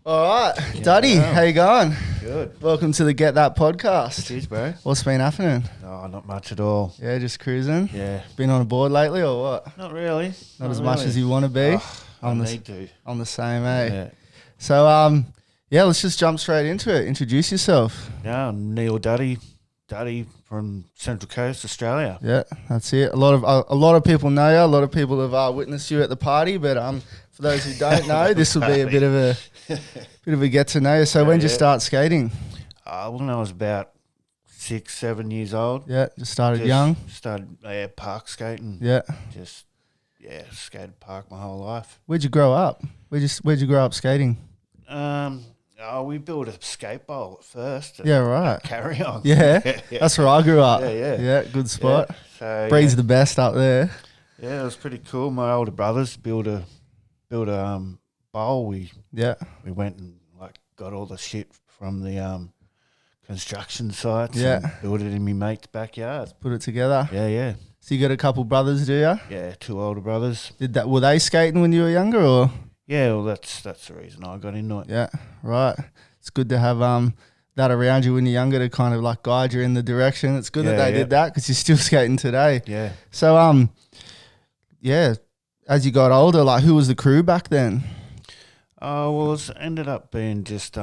All right, Duddy, how you going? Good. Welcome to the Get That podcast. Cheers, bro. What's been happening? No, not much at all. Yeah, just cruising. Yeah. Been on a board lately or what? Not really. Not as much as you want to be. I need to. I'm the same, eh? Yeah. So, yeah, let's just jump straight into it. Introduce yourself. Yeah, I'm Neil Duddy. Duddy from Central Coast, Australia. Yeah, that's it. A lot of people know you. A lot of people have witnessed you at the party, but for those who don't know, this will be a bit of a get to know you. So when did you start skating? When I was about 6, 7 years old. Yeah, just started young. Started park skating. Yeah. Skated park my whole life. Where'd you grow up? Where'd you grow up skating? We built a skate bowl at first. Yeah, right. Carry on. Yeah, that's where I grew up. Yeah. Good spot. Yeah. So, Breed's the best up there. Yeah, it was pretty cool. My older brothers built a bowl. We went and got all the shit from the construction sites. Yeah. And built it in my mate's backyard. Put it together. Yeah. So you got a couple brothers, do you? Yeah, 2 older brothers. Were they skating when you were younger, or? Yeah, well, that's the reason I got into it. Yeah, right. It's good to have that around you when you're younger to kind of guide you in the direction. It's good that they did that because you're still skating today. Yeah. So as you got older, who was the crew back then? Well, it ended up being just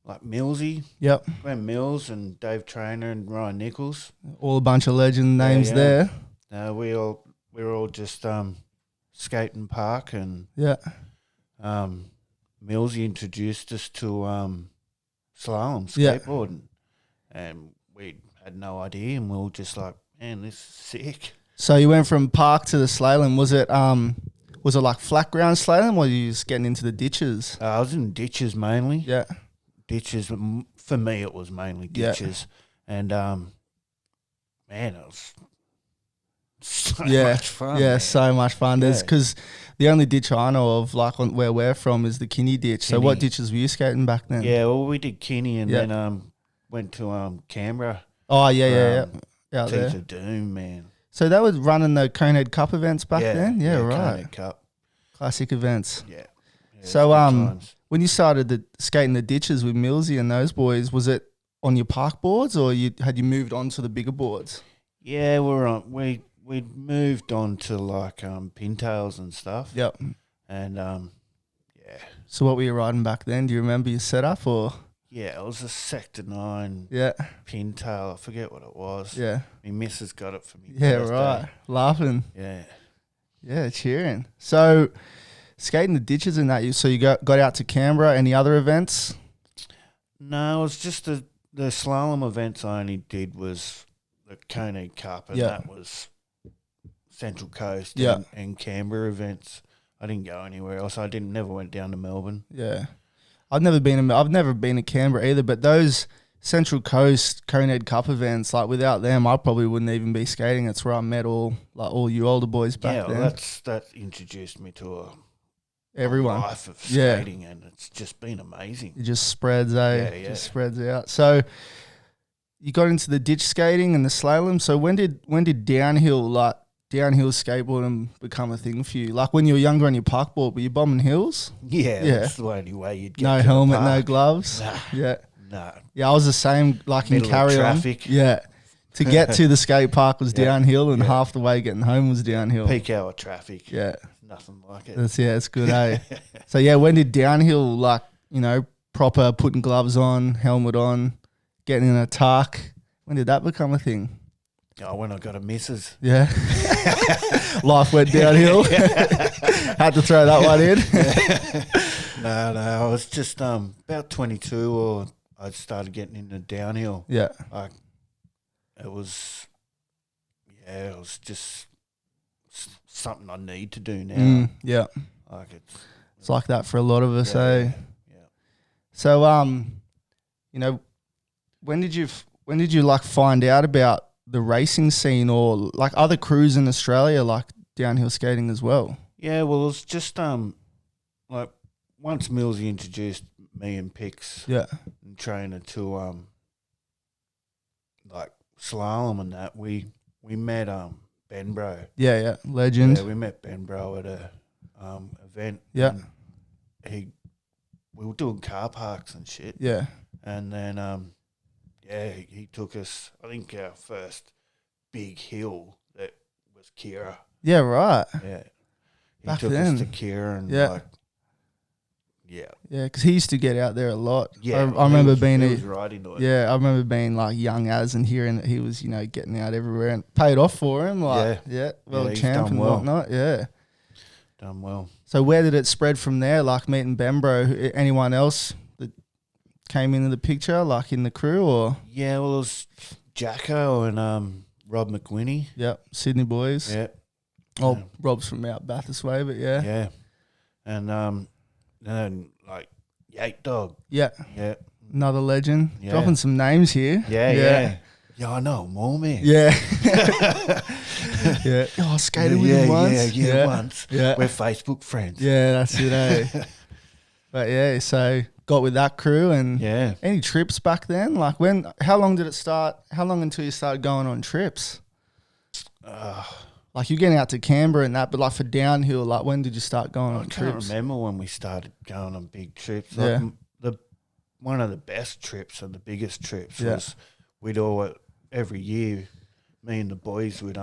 Millsy. Yep. Glenn Mills and Dave Trainer and Ryan Nichols. All a bunch of legend names there. We were all just skating park, and Millsy introduced us to Slalom skateboarding, and we had no idea, and we were just like, man, this is sick. So you went from park to the slalom. Was it flat ground slalom, or you just getting into the ditches? I was in ditches mainly. Yeah. Ditches. For me, it was mainly ditches. Yeah. And, man, it was so much fun. Yeah, man. So much fun. There's because the only ditch I know of, where we're from, is the Kinney ditch. So what ditches were you skating back then? Yeah, well, we did Kinney and then went to Canberra. Oh, yeah. Out Teeth there. of Doom, man. So they were running the Conehead Cup events back then? Yeah, right. Conehead Cup. Classic events. Yeah. So when you started skating the ditches with Millsy and those boys, was it on your park boards, or had you moved on to the bigger boards? Yeah, we'd moved on to pintails and stuff. Yep. And So what were you riding back then? Do you remember your setup, or? Yeah, it was a Sector 9 pintail. I forget what it was. Yeah. My missus got it for me. Yeah, right. Laughing. Yeah. Yeah, cheering. So skating the ditches and that, so you got out to Canberra. Any other events? No, it was just the slalom events I only did was the Conehead Cup, and that was Central Coast and Canberra events. I didn't go anywhere else. Never went down to Melbourne. Yeah. I've never been to Canberra either, but those Central Coast Conehead Cup events, without them, I probably wouldn't even be skating. It's where I met all you older boys back then. Yeah, that introduced me to a life of skating, and it's just been amazing. It just spreads, It just spreads out. So you got into the ditch skating and the slalom. So when did downhill skateboarding become a thing for you? When you were younger on your park board, were you bombing hills? Yeah. That's the only way you'd get no to helmet, the park. no gloves. Nah. Yeah. No. Yeah, I was the same. In carry on. Traffic. Yeah. To get to the skate park was downhill, and half the way getting home was downhill. Peak hour traffic. Yeah. Nothing like it. It's good, eh? So when did downhill, proper putting gloves on, helmet on, getting in a tuck, when did that become a thing? Oh, when I got a missus. Yeah. Life went downhill. Had to throw that one in. No, I was just about 22, or I started getting into downhill. Yeah. It was just something I need to do now. Yeah. It's like that for a lot of us, eh? Yeah. So, when did you find out about the racing scene, or other crews in Australia, downhill skating as well? Yeah, well, it was just once Millsy introduced me and Pix and Trainer to slalom and that, we met Benbro. Yeah, legend. Yeah, we met Benbro at a event. Yeah. He we were doing car parks and shit. Yeah. And then, he took us, I think our first big hill that was Kira. Yeah, right. Yeah. He Back took then. us to Kira and Yeah. like, yeah. Yeah, because he used to get out there a lot. Yeah. I remember being he was right into it. Yeah, I remember being like young as and hearing that he was, getting out everywhere and paid off for him. Like, world he's champ done and well. whatnot. Yeah. Done well. So where did it spread from there? Like meeting Bembro, anyone else that came into the picture, like in the crew or? Yeah, well, it was Jacko and Rob McWhinney. Yep, Sydney boys. Yeah. Oh, Rob's from out Bathurst way, but yeah. Yeah. And then like Yate Dog. Yeah. Yeah. Another legend. Yeah. Dropping some names here. Yeah. Yeah, I know more, man. Yeah. Yeah. Oh, I skated with him once. Yeah, once. Yeah. We're Facebook friends. Yeah, that's it, eh? But yeah, so got with that crew and Yeah. any trips back then? Like how long did it start? How long until you started going on trips? Like you're getting out to Canberra and that, but like for downhill, like when did you start going on I trips? can't remember when we started going on big trips. Yeah. Like one of the best trips and the biggest trips Yeah. was we'd all every year, me and the boys would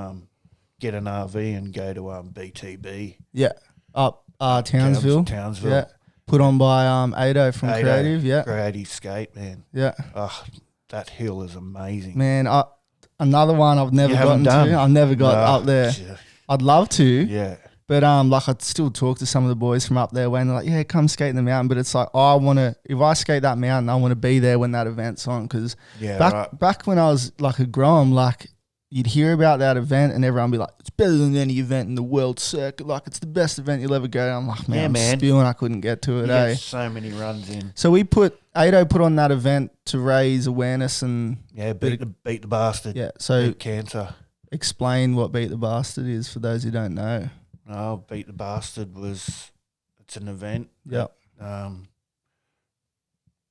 get an RV and go to BTB. Yeah. Up Townsville. Townsville. Yeah. Put on by Ado from Ado, Creative. Yeah. Creative Skate, man. Yeah. Oh, that hill is amazing. Man, another one I've never You gotten haven't to. done? I've never got up there. Yeah. I'd love to. Yeah. But like I'd still talk to some of the boys from up there when they're like, yeah, come skate in the mountain. But it's like, if I skate that mountain, I want to be there when that event's on. Because back when I was like a grom, like you'd hear about that event and everyone would be like, it's better than any event in the world circuit. Like it's the best event you'll ever go to. I'm like, man, I'm spewing. I couldn't get to it. You get so many runs in. So Ado put on that event to raise awareness and beat the bastard. Yeah. So beat cancer. Explain what Beat the Bastard is for those who don't know. Oh, Beat the Bastard it's an event. Yep.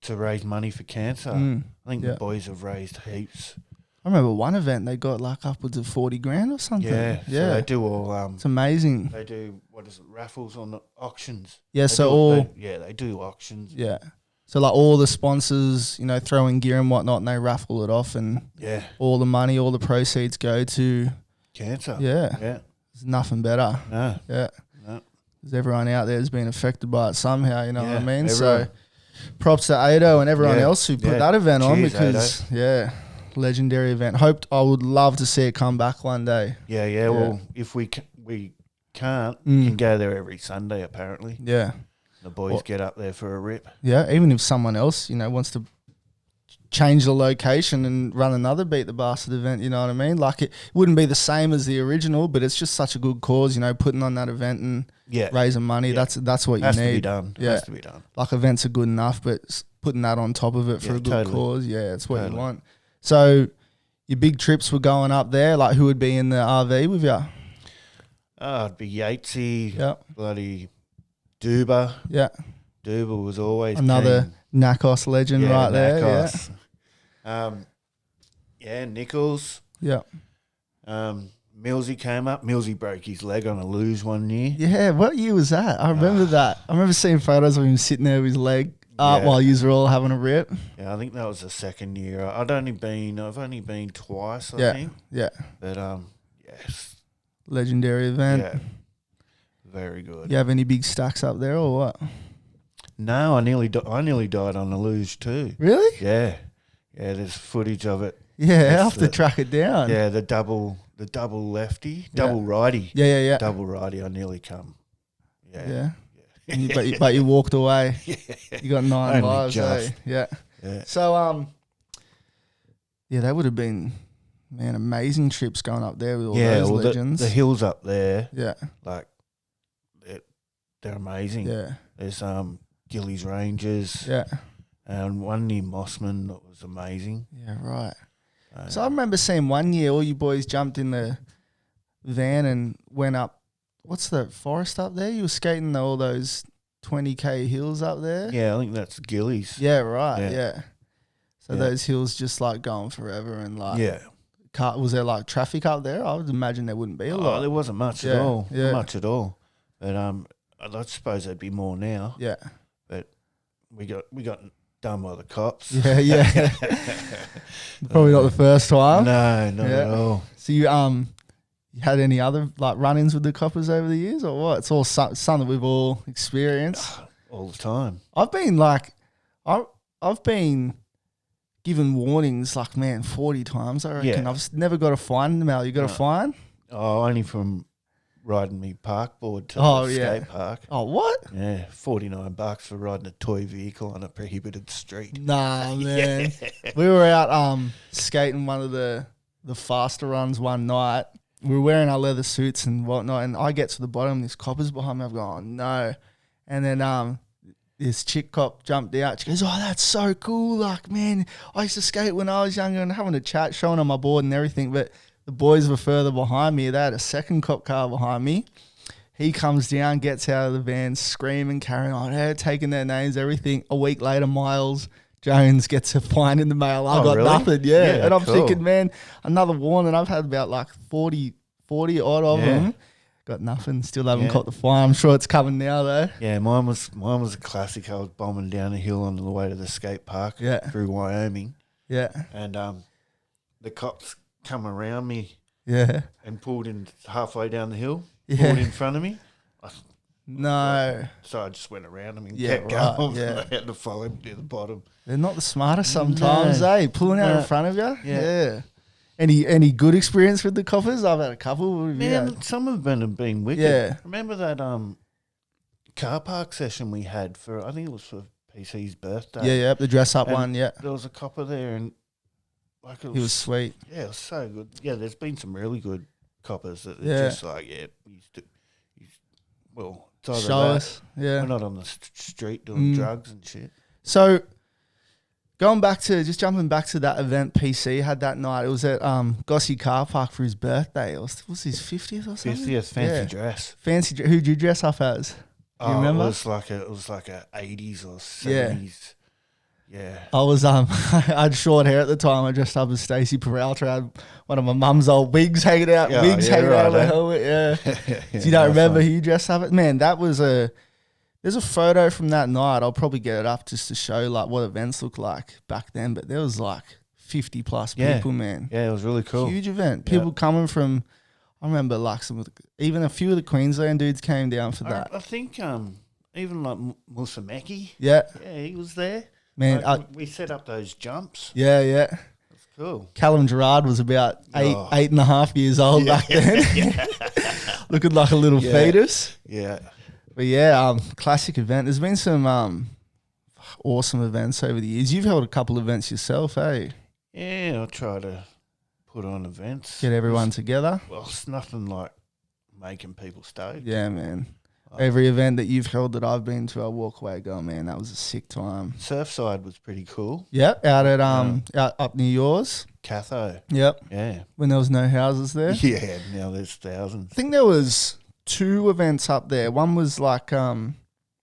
To raise money for cancer. I think the boys have raised heaps. I remember one event they got like upwards of 40 grand or something. Yeah. So they do all. It's amazing. They do raffles on the auctions. Yeah. They do auctions. Yeah. So like all the sponsors, throw in gear and whatnot, and they raffle it off, and all the money, all the proceeds go to cancer. Yeah. Yeah. There's nothing better. No. Yeah. No. Because everyone out there has been affected by it somehow. You know what I mean? Everyone. So props to Ado and everyone else who put that event on because legendary event. I would love to see it come back one day. Yeah. Well, if we can't, you can go there every Sunday apparently. Yeah. The boys get up there for a rip. Yeah, even if someone else, wants to change the location and run another Beat the Bastard event, you know what I mean? Like it wouldn't be the same as the original, but it's just such a good cause, putting on that event and raising money. Yeah. That's what you need. Has to be done. Yeah. Has to be done. Like events are good enough, but putting that on top of it for a good cause, it's what you want. So your big trips were going up there. Like who would be in the RV with you? It'd be Yatesy, bloody Duba. Yeah. Duba was always another Nakos legend right there. Nakos. Nichols. Yeah. Millsy came up. Millsy broke his leg on a luge one year. Yeah, what year was that? I remember that. I remember seeing photos of him sitting there with his leg up while you were all having a rip. Yeah, I think that was the second year. I've only been twice, I think. Yeah. But yes. Legendary event. Yeah. Very good. You have any big stacks up there or what? No, I nearly died on the luge too. Really? Yeah. Yeah, there's footage of it. Yeah, I'll have to track it down. Yeah, the double lefty, double righty. Yeah. Double righty, I nearly come. Yeah. But you walked away. Yeah. You got 9 lives, eh? Yeah. So that would have been amazing trips going up there with all those legends. The hills up there. Yeah. Like they're amazing. Yeah. There's Gillies Ranges. Yeah. And one near Mossman that was amazing. Yeah, right. So I remember seeing one year all you boys jumped in the van and went up. What's the forest up there? You were skating all those 20K hills up there? Yeah, I think that's Gillies. Yeah, right, yeah. So those hills just like going forever and like... Yeah. Was there like traffic up there? I would imagine there wouldn't be a lot. There wasn't much at all. Yeah. Much at all. But I suppose there'd be more now. Yeah. But we got done by the cops. Yeah. Probably not the first time. No, not at all. So you had any other like run-ins with the coppers over the years, or what? It's all something we've all experienced all the time. I've been like, I've been given warnings like 40 times. I reckon. Yeah. I've never got a fine in the mail. You got a fine? Oh, only from riding me park board to the skate park. Oh, what? Yeah, $49 for riding a toy vehicle on a prohibited street. Nah, man. We were out skating one of the faster runs one night. We were wearing our leather suits and whatnot, and I get to the bottom, this copper's behind me. I've gone, oh, no. And then this chick cop jumped out. She goes, oh, that's so cool. Like, man, I used to skate when I was younger, and having a chat, showing on my board and everything. But the boys were further behind me. They had a second cop car behind me. He comes down, gets out of the van, screaming, carrying on, taking their names, everything. A week later, Miles Jones gets a fine in the mail. I got nothing, and I'm thinking, man, another warning. I've had about like 40 odd of them. Got nothing. Still haven't caught the fine. I'm sure it's coming now though. Yeah, mine was a classic. I was bombing down a hill on the way to the skate park through Wyoming. Yeah. And the cops come around me and pulled in halfway down the hill, pulled in front of me. So I just went around them and kept going. I had to follow him to the bottom. They're not the smartest sometimes, Pulling out in front of you. Yeah. Any good experience with the coppers? I've had a couple. Man, some of them have been wicked. Yeah. Remember that car park session we had for, I think it was for PC's birthday. Yeah, the dress up one, There was a copper there and he was sweet. Yeah, it was so good. Yeah, there's been some really good coppers that are just like, it's either show us. Yeah. We're not on the street doing drugs and shit. So jumping back to that event PC had that night, it was at Gossie Car Park for his birthday. It was his 50th or something? 50th, fancy dress. Who'd you dress up as? Do you remember? It was like a 80s or 70s. Yeah. I was I had short hair at the time. I dressed up as Stacey Peralta. I had one of my mum's old wigs hanging out, hanging out of the helmet. So you don't remember who you dressed up as? Man, that was there's a photo from that night. I'll probably get it up just to show like what events looked like back then. But there was like 50 plus people, man. Yeah, it was really cool. Huge event. People coming from, I remember like even a few of the Queensland dudes came down for that. I think even like Musa Meki. Yeah, he was there. Man, we set up those jumps. Yeah. That's cool. Callum Gerard was about 8.5 years old back then. Looking like a little fetus. Yeah. But classic event. There's been some awesome events over the years. You've held a couple events yourself, eh? Yeah, I try to put on events. Get everyone together. Well, it's nothing like making people stoked. Yeah, man. Every event that you've held that I've been to, I walk away going, man, that was a sick time. Surfside was pretty cool. Yep, out at out up near yours. Catho. Yep. Yeah. When there was no houses there. Yeah, now there's thousands. I think there was 2 events up there. One was like the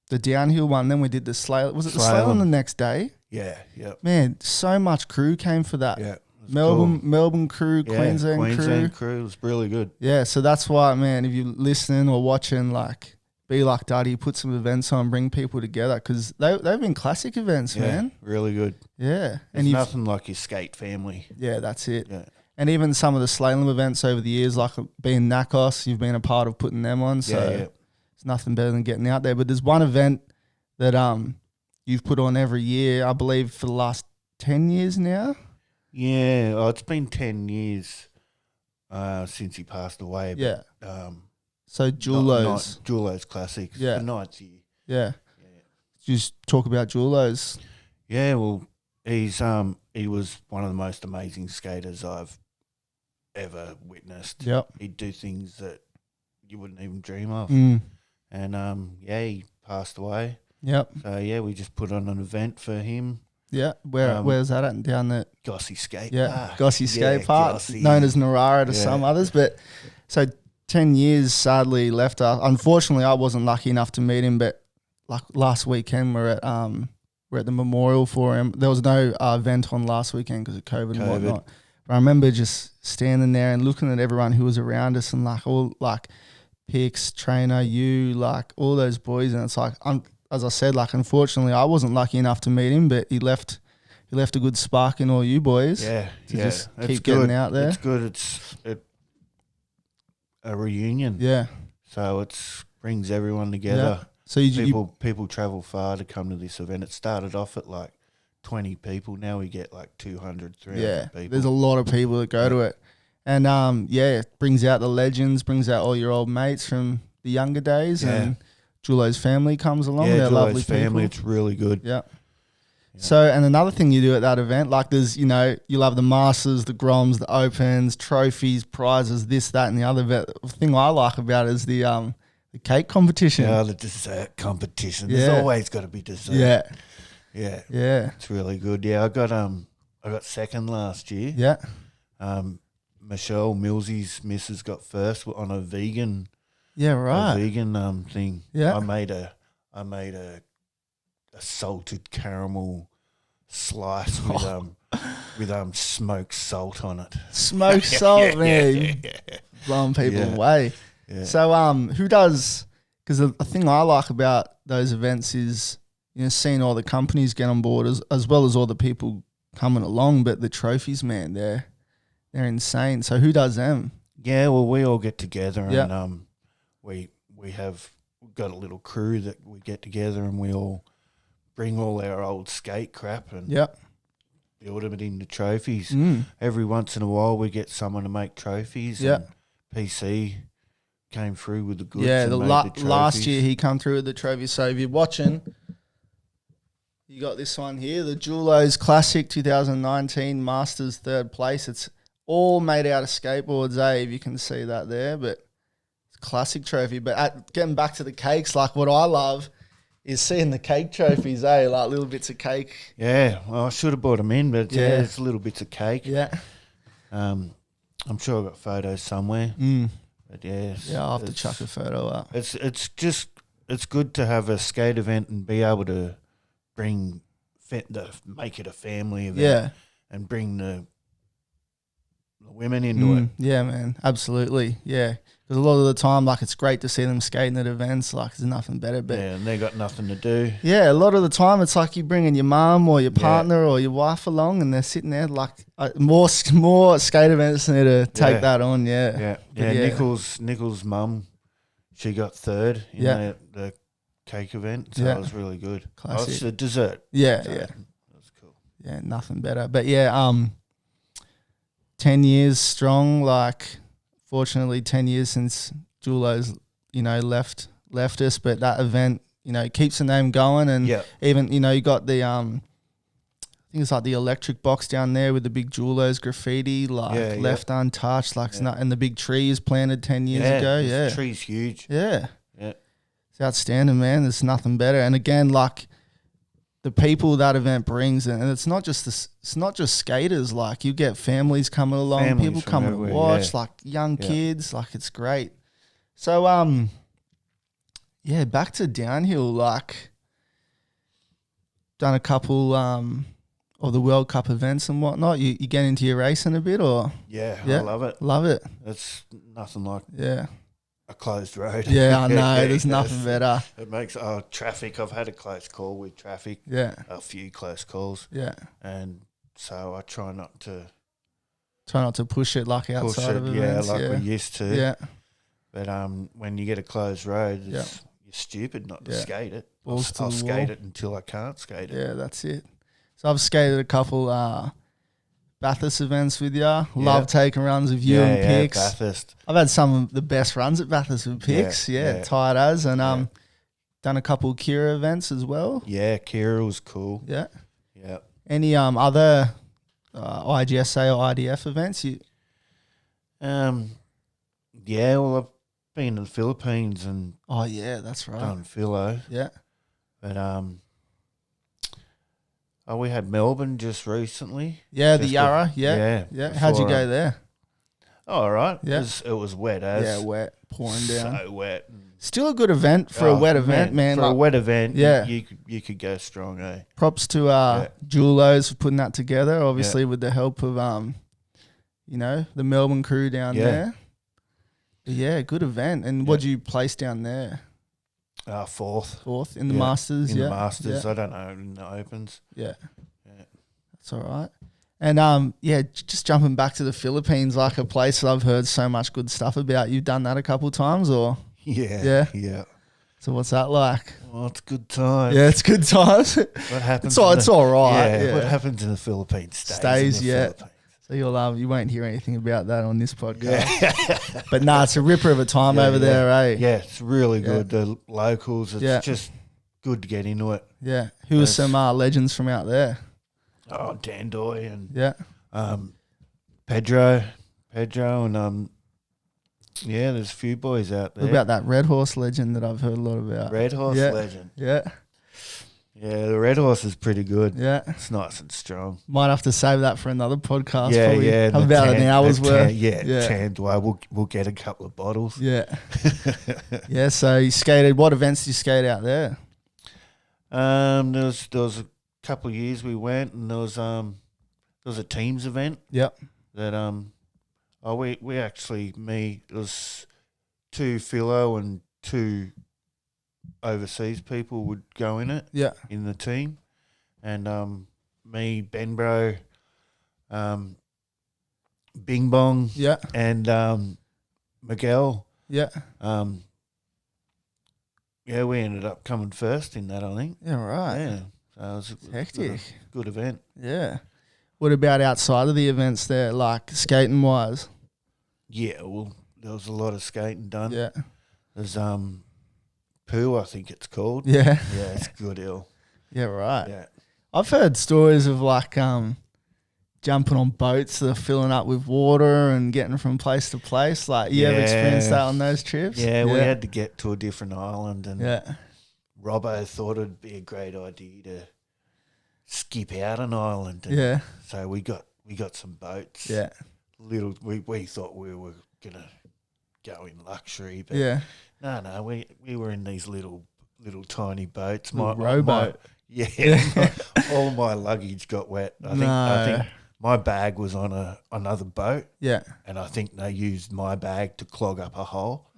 downhill one. Then we did the Slalom. Was it the Slalom the next day? Yeah, yep. Man, so much crew came for that. Yeah. Melbourne crew, Queensland crew. It was really good. Yeah, so that's why, man, if you're listening or watching, like, be like Duddy, put some events on, bring people together, because they've been classic events, man. Really good. Yeah. There's nothing like your skate family. Yeah, that's it. Yeah. And even some of the Slalom events over the years, like being Nakos, you've been a part of putting them on, so it's nothing better than getting out there. But there's one event that you've put on every year, I believe, for the last 10 years now. Yeah, it's been 10 years since he passed away. But, so Julio's. Julio's Classics. Yeah. The 9th year. Yeah. Just talk about Julio's. Yeah, well, he was one of the most amazing skaters I've ever witnessed. Yep. He'd do things that you wouldn't even dream of. And he passed away. Yep. So we just put on an event for him. Yeah, where's that at? Down at Gossie Skate Park. Gossie Skate Park, known as Narara to some others. But so 10 years sadly left us. Unfortunately, I wasn't lucky enough to meet him, but like last weekend we're at the memorial for him. There was no event on last weekend because of COVID and whatnot. But I remember just standing there and looking at everyone who was around us and like all like Pix, Trainer, you, like all those boys, and it's like as I said, like unfortunately I wasn't lucky enough to meet him, but he left a good spark in all you boys. Yeah, to just keep getting out there. It's good. It's a reunion. Yeah. So it brings everyone together. Yeah. So people travel far to come to this event. It started off at like 20 people. Now we get like 200, 300 people. There's a lot of people that go to it. And it brings out the legends, brings out all your old mates from the younger days, and Julio's family comes along. Yeah, They're Julio's lovely family. people. It's really good. Yeah. So, and another thing you do at that event, like there's, you'll have the Masters, the Groms, the Opens, trophies, prizes, this, that, and the other. But the thing I like about it is the cake competition. Yeah, the dessert competition. There's always got to be dessert. Yeah. Yeah. Yeah. It's really good. Yeah, I got second last year. Yeah. Michelle Millsy's missus got first on a vegan. Yeah, right. A vegan thing. Yeah. I made a salted caramel slice with smoked salt on it. Smoked salt, man. Blowing people away. Yeah. So who does, because the thing I like about those events is, seeing all the companies get on board as well as all the people coming along, but the trophies, man, they're insane. So who does them? Yeah, well, we all get together and we've got a little crew that we get together and we all bring all our old skate crap and build them into trophies. Every once in a while we get someone to make trophies. Yeah. And PC came through with the goods. Yeah, and the last year he come through with the trophies. So if you're watching, you got this one here, the Julio's Classic 2019 Masters 3rd place. It's all made out of skateboards, if you can see that there, but it's a classic trophy. But getting back to the cakes, like what I love is seeing the cake trophies, like little bits of cake. Yeah, well, I should have brought them in, but it's little bits of cake. Yeah. I'm sure I've got photos somewhere. But I'll have to chuck a photo up. It's good to have a skate event and be able to make it a family event and bring the women into it. Yeah, man, absolutely. Yeah, because a lot of the time, like, it's great to see them skating at events. Like, there's nothing better. But and they got nothing to do. Yeah, a lot of the time, it's like you bringing your mum or your partner or your wife along, and they're sitting there like more skate events need to take that on. Yeah. Nichols' mum, she got third in the cake event, so it was really good. Classic. Oh, it's a dessert. Yeah. That was cool. Yeah, nothing better. But 10 years strong, like, fortunately 10 years since Julio's, left us, but that event, keeps the name going. And even, you got the, I think it's like the electric box down there with the big Julio's graffiti, like left untouched, like it's not, and the big tree is planted 10 years ago. Yeah. The tree's huge. Yeah. Yeah. It's outstanding, man. There's nothing better. And again, like, the people that event brings, and it's not just skaters. Like, you get families coming along, people coming to watch, like young kids. Like, it's great. So, back to downhill. Like, done a couple of the World Cup events and whatnot. You get into your racing a bit, or I love it. Love it. It's nothing like a closed road. Yeah, I know. There's nothing better. It makes traffic. I've had a close call with traffic. Yeah, a few close calls. Yeah, and so I try not to push it like outside of events. we used to. Yeah, but when you get a closed road, you're stupid not to skate it. I'll skate it until I can't skate it. Yeah, that's it. So I've skated a couple Bathurst events with you. Love taking runs with you and Pix. Bathurst. I've had some of the best runs at Bathurst with Pix. Tight as. And done a couple of Kira events as well. Yeah, Kira was cool. Yeah. Yeah. Any other IGSA or IDF events? Well, I've been to the Philippines and that's right. Done Philo. Yeah. But we had Melbourne just recently. Yeah, the Yarra. Yeah. How'd you go there? All right. Yeah. It was wet as. Yeah, wet. Pouring down. So wet. Still a good event for a wet event, man. For a wet event, you could go strong, eh? Props to Julio's for putting that together, obviously with the help of the Melbourne crew down there. But yeah, good event. And what did you place down there? Fourth in the Masters. In the Masters, I don't know in the Opens. Yeah, that's all right. And just jumping back to the Philippines, like a place that I've heard so much good stuff about. You've done that a couple of times, or yeah. So what's that like? Well, it's good times. Yeah, it's good times. What happens? It's all right. Yeah, what happens in the Philippines stays in the Philippines. So you won't hear anything about that on this podcast. Yeah. But it's a ripper of a time over there, eh? Yeah, it's really good. The locals, it's just good to get into it. Yeah. Who are some legends from out there? Oh, Dandoy and Pedro and there's a few boys out there. What about that Red Horse legend that I've heard a lot about? Red Horse legend. Yeah. Yeah, the Red Horse is pretty good. Yeah. It's nice and strong. Might have to save that for another podcast. Yeah. Have about an hour's worth. Tandway. We'll get a couple of bottles. Yeah. Yeah, so you skated. What events did you skate out there? There was a couple of years we went, and there was a teams event. Yep. That we actually it was 2 philo and 2 overseas people would go in it. Yeah. In the team, and me, Benbro, Bing Bong. Yeah. And Miguel. Yeah. We ended up coming first in that, I think. Yeah, right. Yeah. So it was hectic. Good event. Yeah. What about outside of the events there, like skating wise? Yeah, well, there was a lot of skating done. Yeah. There's Poo, I think it's called. Yeah. Yeah, it's good hill. Yeah, right. Yeah. I've heard stories of like jumping on boats that are filling up with water and getting from place to place. Like you ever experienced that on those trips? Yeah, we had to get to a different island, and yeah. Robbo thought it'd be a great idea to skip out an island. And yeah. So we got some boats. Yeah. We thought we were gonna go in luxury, but no, we were in these little tiny boats. My rowboat. All my luggage got wet. I think my bag was on another boat. Yeah. And I think they used my bag to clog up a hole.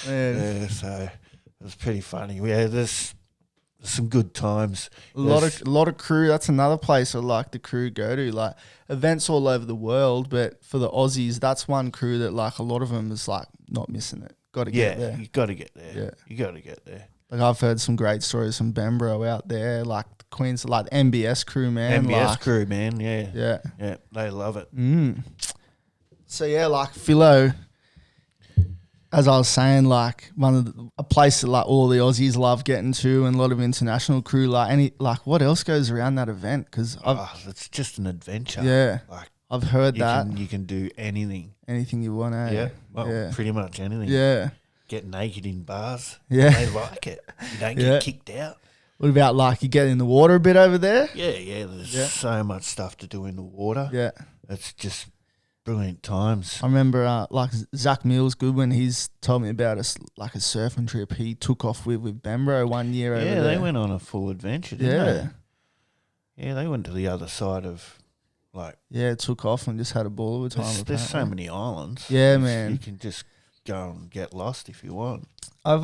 Yeah, so it was pretty funny. Yeah, there's some good times. A lot of crew. That's another place I like the crew go to. Like events all over the world, but for the Aussies, that's one crew that like a lot of them is like not missing it. Got to get there. You got to get there. Yeah, you got to get there. Like I've heard some great stories from Bembro out there, like the Queens, like the MBS crew, man. MBS crew, man. Yeah, they love it. So yeah, like Philo, as I was saying, like a place that like all the Aussies love getting to, and a lot of international crew. Like what else goes around that event? Because it's just an adventure. Yeah, like I've heard that you can do anything you want. Eh? Yeah, pretty much anything. Yeah, get naked in bars. Yeah, they like it. You don't get kicked out. What about like you get in the water a bit over there? Yeah. There's so much stuff to do in the water. Yeah, it's just brilliant times. I remember like Zach Mills Goodwin, he's told me about a surfing trip he took off with Bembro one year over there. Yeah, they went on a full adventure, didn't they? Yeah, they went to the other side of took off and just had a ball of a time. There's so many islands. Yeah, man. You can just go and get lost if you want. I've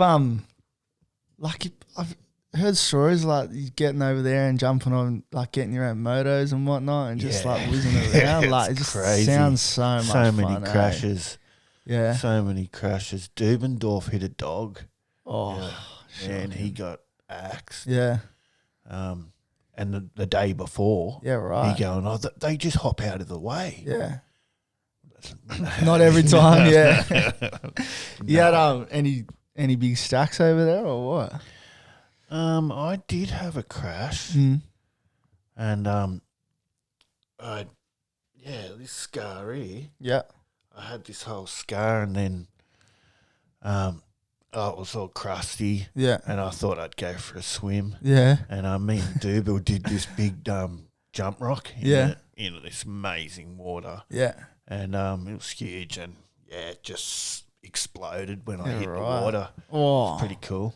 heard stories like you getting over there and jumping on, like getting your own motos and whatnot, and just like whizzing around. Like it just crazy. Sounds so much fun. So many crashes. Yeah. So many crashes. Dubendorf hit a dog. Oh, and he got axed. Yeah. And the day before, yeah, right. He going, they just hop out of the way. Yeah. Not every time. Yeah. You had any big stacks over there or what? I did have a crash, and this scar here. Yeah, I had this whole scar, and then it was all crusty. Yeah, and I thought I'd go for a swim. Yeah, and me and Dougal did this big jump rock. Into this amazing water. Yeah, and it was huge, and it just exploded when I hit the water. Oh, it was pretty cool.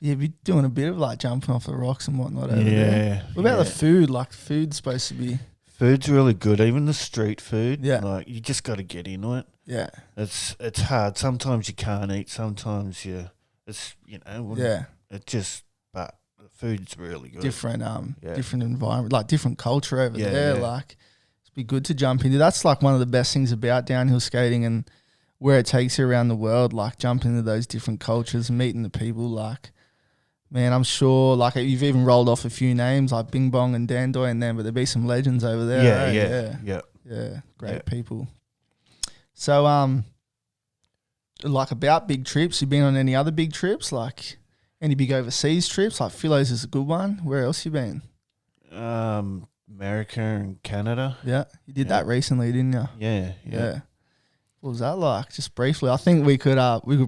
Yeah, be doing a bit of like jumping off the rocks and whatnot over there. What about the food? Like food's supposed to be... Food's really good, even the street food. Yeah. Like, you just got to get into it. Yeah. It's hard. Sometimes you can't eat. Sometimes it's, Yeah. But the food's really good. Different environment, like different culture over there. Yeah. Like, it'd be good to jump into. That's like one of the best things about downhill skating and where it takes you around the world, like jumping into those different cultures, meeting the people, like, man, I'm sure, like, you've even rolled off a few names like Bing Bong and Dandoy and them, but there'll be some legends over there. Yeah. Great people. So, like, about big trips, you been on any other big trips? Like, any big overseas trips? Like, Philos is a good one. Where else you been? America and Canada. Yeah. You did that recently, didn't you? Yeah. What was that like? Just briefly. I think we could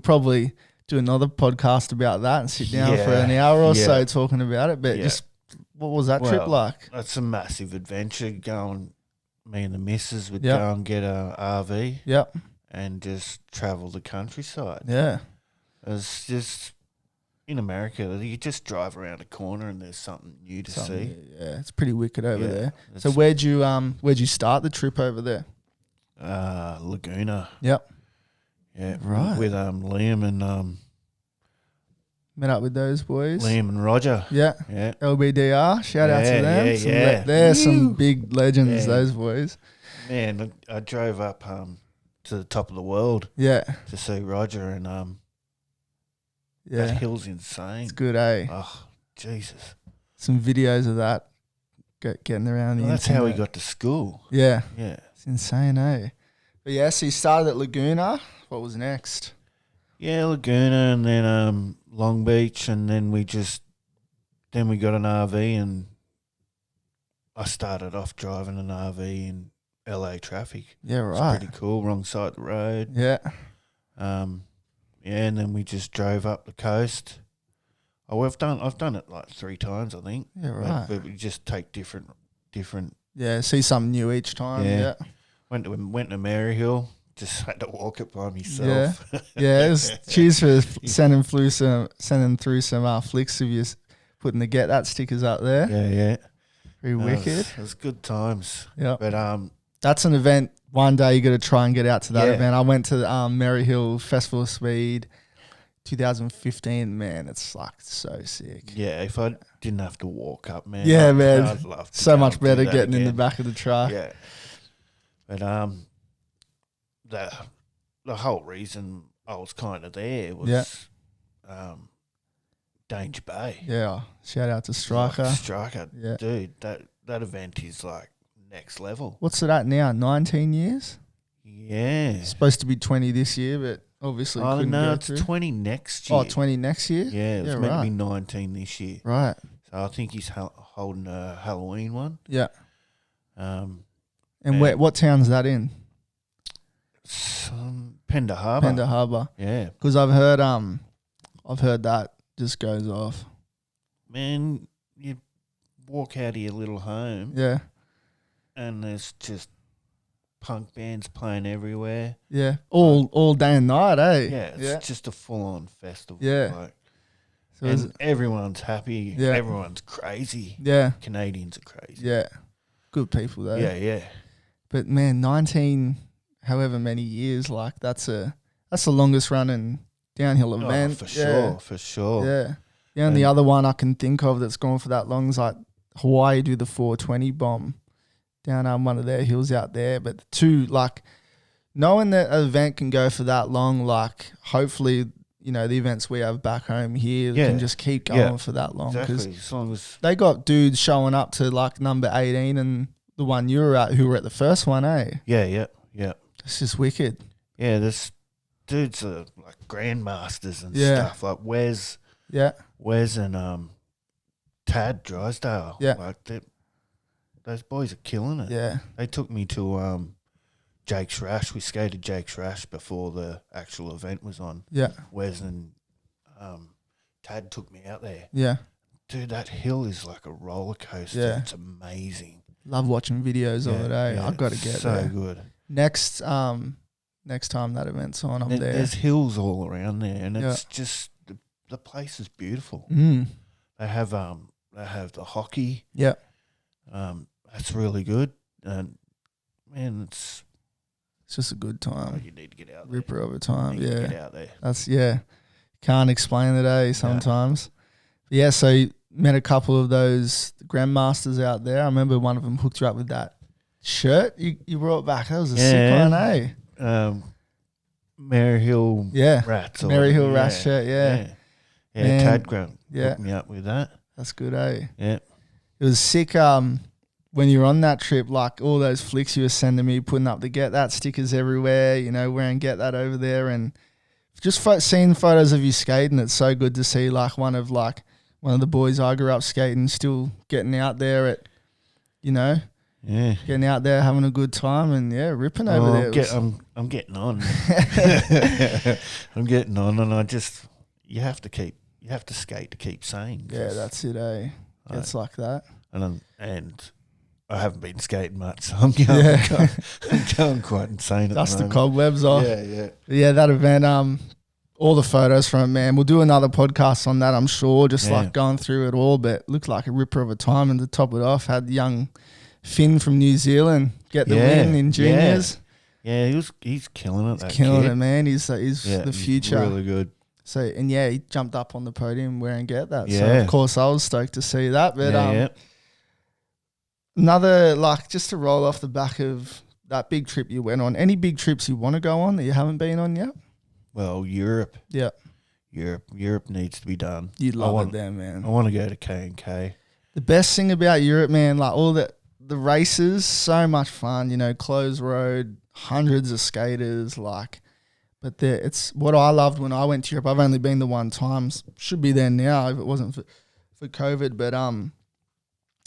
probably do another podcast about that and sit down for an hour or so talking about it. But just, what was that trip like? That's a massive adventure. Me and the missus would go and get a RV. Yep. And just travel the countryside. Yeah. It's just, in America, you just drive around a corner and there's something new to see. Yeah, it's pretty wicked over there. So where'd you start the trip over there? Laguna. Yep. Yeah, right. With Liam and met up with those boys. Liam and Roger. Yeah. LBDR. Shout out to them. They're some big legends. Those boys. Man, I drove up to the top of the world. Yeah. To see Roger and that hill's insane. It's good, eh? Oh, Jesus. Some videos of that getting around the internet. That's how we got to school. Yeah. Yeah. It's insane, eh? But yeah, so you started at Laguna. What was next? Yeah, Laguna and then Long Beach, and then we got an RV, and I started off driving an RV in LA traffic. Yeah, right. It's pretty cool, wrong side of the road. Yeah. And then we just drove up the coast. I've done it like 3 times, I think. Yeah, right. But we just take different. Yeah, see something new each time. Yeah. Went to Maryhill. Just had to walk it by myself. Yeah. Cheers for sending through some flicks of you putting the Get That stickers up there. Yeah. Pretty wicked. It was good times. Yeah. But that's an event. One day you got to try and get out to that event. I went to the Maryhill Festival of Speed 2015. Man, it's like so sick. Yeah, if I didn't have to walk up, man. Yeah, man. I'd love to so much better again. getting in the back of the truck. Yeah. But the whole reason I was kind of there was Danger Bay. Yeah. Shout out to Striker. Yeah. Dude, that event is like next level. What's it at now? 19 years? Yeah. It's supposed to be 20 this year, but obviously couldn't go it's through. 20 next year. Oh, 20 next year? Yeah, it was meant to be 19 this year. Right. So I think he's holding a Halloween one. Yeah. And what town's that in? Pender Harbour. Pender Harbour. Yeah. Because I've heard that just goes off. Man, you walk out of your little home. Yeah. And there's just punk bands playing everywhere. Yeah. All day and night, eh? Yeah. It's just a full-on festival. Yeah. Like, so and everyone's happy. Yeah. Everyone's crazy. Yeah. Canadians are crazy. Yeah. Good people, though. Yeah. But, man, 19, however many years, like, that's the longest running downhill event. For sure. Yeah. The only other one I can think of that's gone for that long is, like, Hawaii do the 420 bomb down on one of their hills out there. But knowing that an event can go for that long, like, hopefully, the events we have back home here can just keep going for that long. Exactly. As long as they got dudes showing up to, like, number 18 and the one you were at, who were at the first one, eh? Yeah. It's just wicked. Yeah, this dudes are like grandmasters and stuff. Like Wes and Tad Drysdale. Yeah. Like those boys are killing it. Yeah. They took me to Jake's Rash. We skated Jake's Rash before the actual event was on. Yeah. Wes and Tad took me out there. Yeah. Dude, that hill is like a roller coaster. Yeah. It's amazing. Love watching videos of it, eh? I've got to get so there. Good. Next time that event's on, I'm there. There's hills all around there, and it's just the place is beautiful. Mm. They have the hockey. Yeah. That's really good. Man, it's just a good time. you need to get out there. Ripper of a time, You need to yeah. get out there. That's can't explain the day sometimes. Yeah, so you met a couple of those grandmasters out there. I remember one of them hooked you up with that shirt you brought back. That was a sick one, eh? Mary Hill Rats. Mary Hill Rats shirt, Yeah, Tad Grant hooked me up with that. That's good, eh? Yeah. It was sick when you were on that trip, like all those flicks you were sending me, putting up the Get That stickers everywhere, you know, wearing Get That over there, and just seeing photos of you skating. It's so good to see one of the boys I grew up skating still getting out there at, you know, getting out there having a good time and ripping over there. I'm getting on. I'm getting on, and you have to skate to keep sane. Yeah, that's it, eh? It's like that. And I haven't been skating much, so I'm going quite insane. Dust the cobwebs off. Yeah. That event, all the photos from it, man. We'll do another podcast on that, I'm sure. Just going through it all, but it looked like a ripper of a time. And to top it off, had young Finn from New Zealand get the win in juniors. Yeah, he's killing it. He's killing it, man. He's the future. Really good. So he jumped up on the podium wearing Get That. So of course I was stoked to see that. But another, just to roll off the back of that big trip you went on, any big trips you want to go on that you haven't been on yet? Well, Europe. Yeah. Europe needs to be done. You'd love it there, man. I want to go to K&K. The best thing about Europe, man, all the races, so much fun, you know, closed road, hundreds of skaters, but it's what I loved when I went to Europe. I've only been the one time, should be there now if it wasn't for COVID, but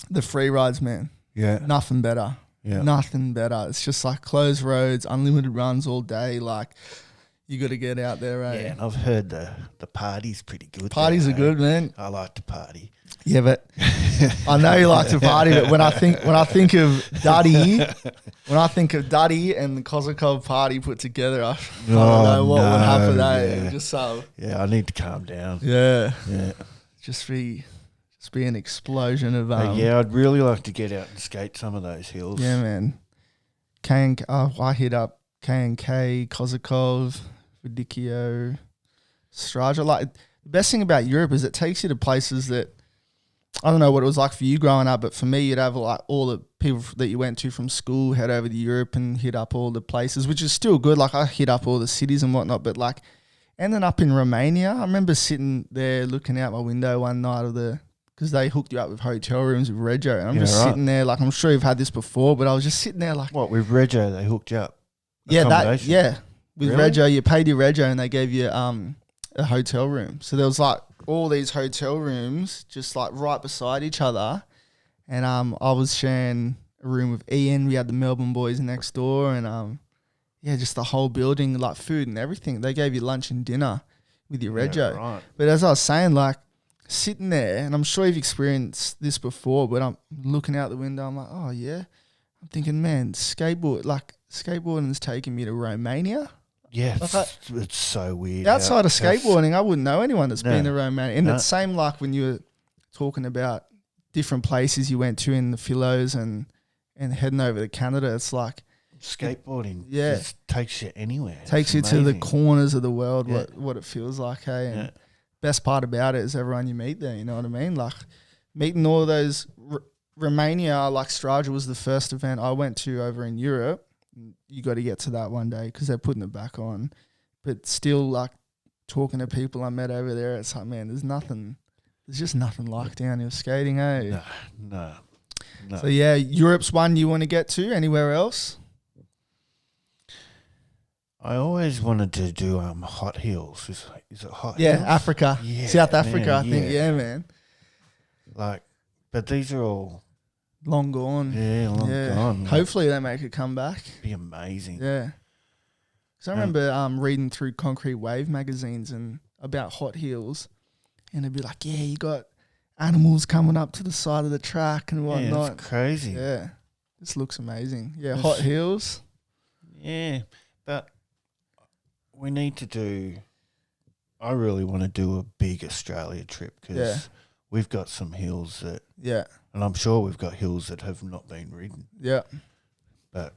the free rides, man. Yeah. Nothing better. Yeah. Nothing better. It's just closed roads, unlimited runs all day, you got to get out there, right? Yeah, and I've heard the party's pretty good. Parties are good, man. I like to party. Yeah, but I know you like to party, but when I think of Duddy, and the Kozakov party put together, I don't know what would happen. Yeah. Just I need to calm down. Yeah, yeah. Just be an explosion of. I'd really like to get out and skate some of those hills. Yeah, man. I hit up K&K, Kozakov, Vidicchio, Straja. The best thing about Europe is it takes you to places that, I don't know what it was like for you growing up, but for me, you'd have all the people that you went to from school head over to Europe and hit up all the places, which is still good. I hit up all the cities and whatnot, but ending up in Romania, I remember sitting there looking out my window one night because they hooked you up with hotel rooms with Rego, and I'm just sitting there I'm sure you've had this before, but I was just sitting there what, with Rego they hooked you up? Yeah, with really? Rego, you paid your Rego and they gave you a hotel room. So there was all these hotel rooms just right beside each other, and I was sharing a room with Ian. We had the Melbourne boys next door, and just the whole building, food and everything. They gave you lunch and dinner with your Rego. Yeah, right. But as I was saying, sitting there, and I'm sure you've experienced this before, but I'm looking out the window, I'm oh yeah, I'm thinking, man, skateboarding's taking me to Romania. Yeah, it's so weird. Outside of skateboarding, I wouldn't know anyone that's been to Romania. And it's same when you were talking about different places you went to in the Philos and heading over to Canada. It's skateboarding just takes you anywhere. Takes you to the corners of the world, what it feels like, hey? And best part about it is everyone you meet there, you know what I mean? Meeting all those Romania, Straja was the first event I went to over in Europe. You got to get to that one day because they're putting it back on. But still, talking to people I met over there, it's man, there's just nothing like down here skating, eh? No. So, Europe's one you want to get to. Anywhere else? I always wanted to do hot heels. Is it hot heels? Yeah, Africa. Yeah, South Africa, man, I think. Yeah, man. But these are all long gone. Yeah, long gone. Hopefully they make a comeback. Be amazing. Yeah. Because I remember reading through Concrete Wave magazines and about hot heels, and it'd be you got animals coming up to the side of the track and whatnot. Yeah, it's crazy. Yeah. This looks amazing. Yeah, hot heels. Yeah, but we need to do, I really want to do a big Australia trip because we've got some hills that, and I'm sure we've got hills that have not been ridden. Yeah. But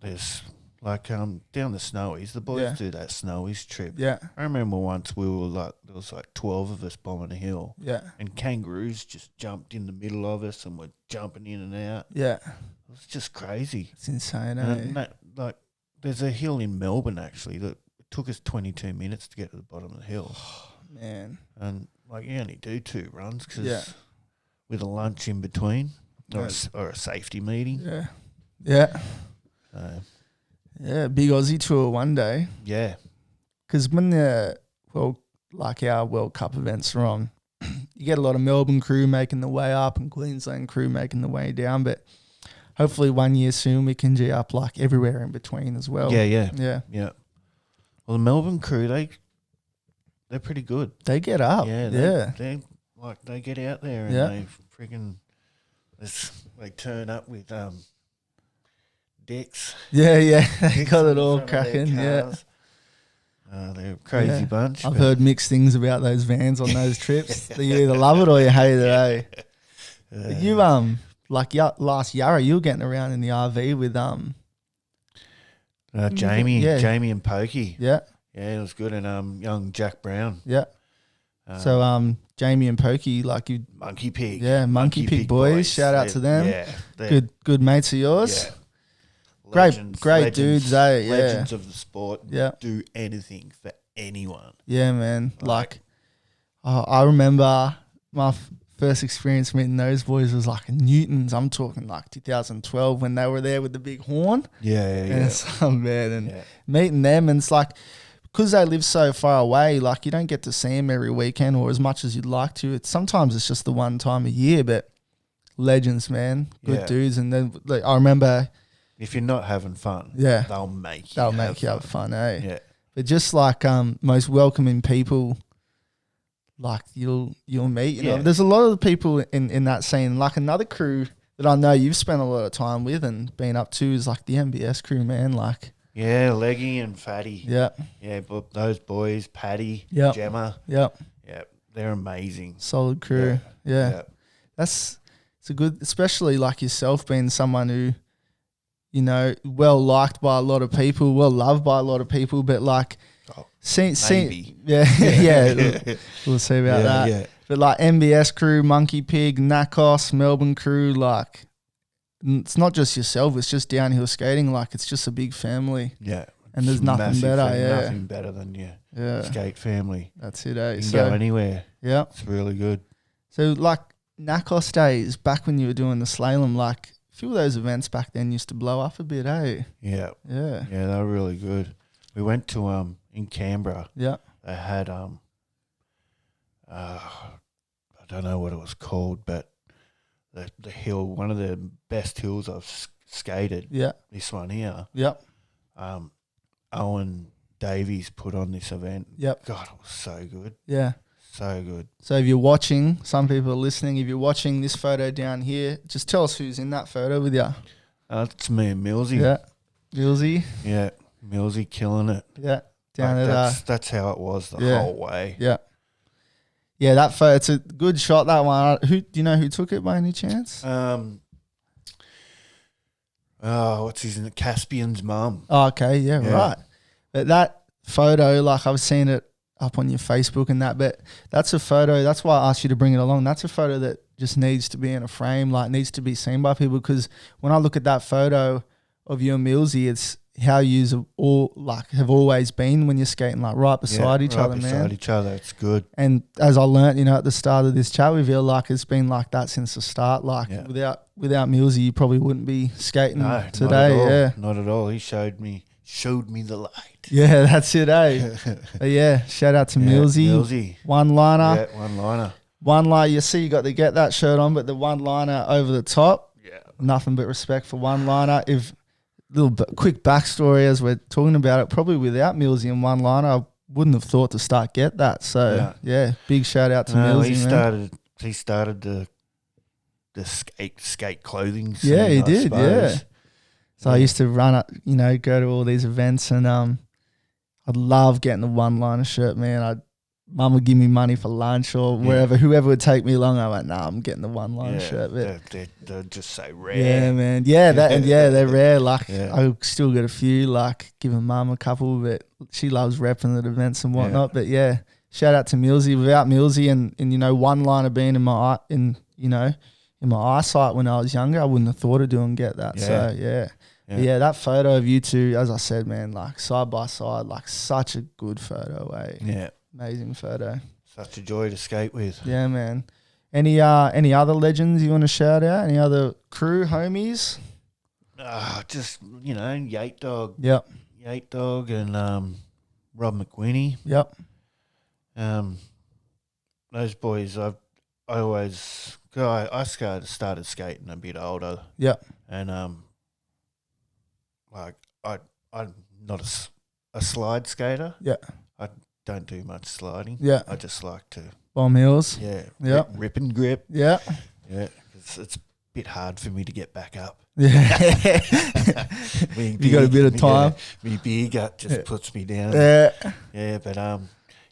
there's like down the Snowies, the boys do that Snowies trip. Yeah. I remember once we were like, there was like 12 of us bombing a hill. Yeah. And kangaroos just jumped in the middle of us and were jumping in and out. Yeah. It was just crazy. It's insane, And like, there's a hill in Melbourne actually that it took us 22 minutes to get to the bottom of the hill. Oh, man. And like, you only do 2 runs because with a lunch in between or a safety meeting. Yeah. Yeah. Yeah, big Aussie tour one day. Yeah. Because when like our World Cup events are on, you get a lot of Melbourne crew making the way up and Queensland crew making the way down. But hopefully one year soon we can G up like everywhere in between as well. Yeah. Yeah. Well, the Melbourne crew, they're pretty good. They get up. Yeah. They get out there and they freaking they turn up with decks. Yeah. They got it all cracking. Yeah. They're a crazy bunch. I've heard mixed things about those vans on those trips. You either love it or you hate it, eh? You last Yarra, you were getting around in the RV with Jamie and Pokey. Yeah. Yeah, it was good. And young Jack Brown. Yeah. So Jamie and Pokey, like you Monkey Pig. Yeah, Monkey Pig boys. Shout out to them. Yeah. Good mates of yours. Yeah. Great dudes, eh? Yeah. Legends of the sport. Yeah. Do anything for anyone. Yeah, man. Like I remember my first experience meeting those boys was like in Newton's. I'm talking like 2012 when they were there with the big horn. Yeah. And so, man, and meeting them, and it's like, because they live so far away, like you don't get to see them every weekend or as much as you'd like to. Sometimes it's just the one time a year, but legends, man. Good dudes. And then like, I remember, if you're not having fun, they'll make you have fun, eh? Yeah. But just like most welcoming people, like you'll meet. You know, there's a lot of the people in that scene. Like another crew that I know you've spent a lot of time with and been up to is like the MBS crew, man. Like Leggy and Fatty. Yeah. Yeah, but those boys, Paddy, Gemma. Yeah. Yeah, they're amazing. Solid crew. Yeah. It's a good, especially like yourself being someone who, you know, well liked by a lot of people, well loved by a lot of people, but like, we'll see about that. Yeah. But like MBS crew, Monkey Pig, Nakos, Melbourne crew, like it's not just yourself, it's just downhill skating. Like it's just a big family. Yeah. And there's nothing better. Nothing better than your skate family. That's it, eh? You can go anywhere. Yeah. It's really good. So like Nakos days, back when you were doing the slalom, like a few of those events back then used to blow up a bit, eh? Yeah. Yeah. Yeah, they were really good. We went to in Canberra. Yeah. They had I don't know what it was called, but the hill, one of the best hills I've skated. Yeah. This one here. Yep. Owen Davies put on this event. Yep. God, it was so good. Yeah. So good. So if you're watching, some people are listening, if you're watching this photo down here, just tell us who's in that photo with you. It's me and Millsy. Yeah. Millsy. Yeah. Millsy killing it. Yeah. Down at that's how it was the whole way. Yeah. Yeah, that photo, it's a good shot, that one. Do you know who took it by any chance? What's his name? Caspian's mum. Oh, okay, yeah, right. But that photo, like I've seen it up on your Facebook and that, but that's a photo, that's why I asked you to bring it along. That's a photo that just needs to be in a frame, like needs to be seen by people, because when I look at that photo of you and Millsy, it's how you all like have always been when you're skating, like right beside each other, man. Beside each other, it's good. And as I learnt, you know, at the start of this chat with you, like it's been like that since the start. Like without Millsy, you probably wouldn't be skating today. Not at all. He showed me the light. Yeah, that's it, eh? But yeah, shout out to Millsy. One liner. Yeah, one liner. One liner. You see, you got to get that shirt on, but the one liner over the top. Yeah. Nothing but respect for one liner. Quick backstory as we're talking about it, probably without Millsy and one liner, I wouldn't have thought to start get that. So yeah, big shout out to Millsy. He started the skate clothing scene, yeah, he did. suppose. Yeah. So I used to run up, you know, go to all these events, and I'd love getting the one liner shirt, man. mum would give me money for lunch or wherever, whoever would take me along. I went, nah, I'm getting the one line shirt. But they're just so rare. Yeah, man. Yeah, they're rare. Like I still got a few, like giving mum a couple, but she loves repping at events and whatnot. But yeah, shout out to Millsy. Without Millsy and one liner being in my eyesight when I was younger, I wouldn't have thought of doing get that. So yeah, that photo of you two, as I said, man, like side by side, like such a good photo, eh? Yeah. Amazing photo. Such a joy to skate with. Yeah, man. Any other legends you want to shout out? Any other crew homies? Just, Yate Dog. Yep. Yate Dog and Rob McWhinney. Yep. Those boys, I started skating a bit older. Yep. And I'm not a slide skater. Yeah. I don't do much sliding. Yeah. I just like to bomb hills. Yeah. Yep. Rip and grip. Yeah. Yeah. It's a bit hard for me to get back up. Yeah. You got a bit of time. My beer gut just puts me down. Yeah. Yeah, but Rob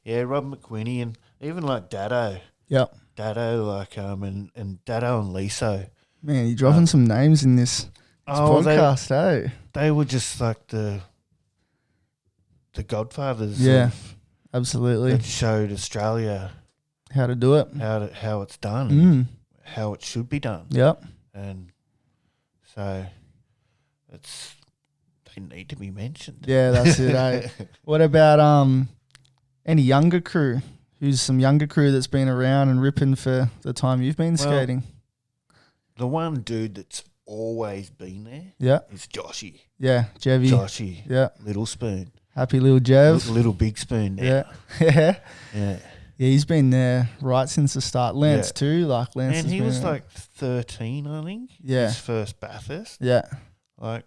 McWhinney and even like Dado. Yep. Dado, like and Dado and Liso. Man, you're dropping some names in this podcast, They were just like the godfathers. Yeah, absolutely. That showed Australia how to do it, how it's done, and how it should be done. Yep. And so they need to be mentioned. Yeah, that's it. Eh? What about any younger crew? Who's some younger crew that's been around and ripping for the time you've been skating? The one dude that's always been there is Joshy. Yeah, Jevy. Joshy. Yeah. Little Spoon. Happy little Jev. Little Big Spoon now. Yeah. Yeah. Yeah, he's been there right since the start. Lance too. Like Lance. And he was like 13, I think. Yeah. His first Bathurst. Yeah. Like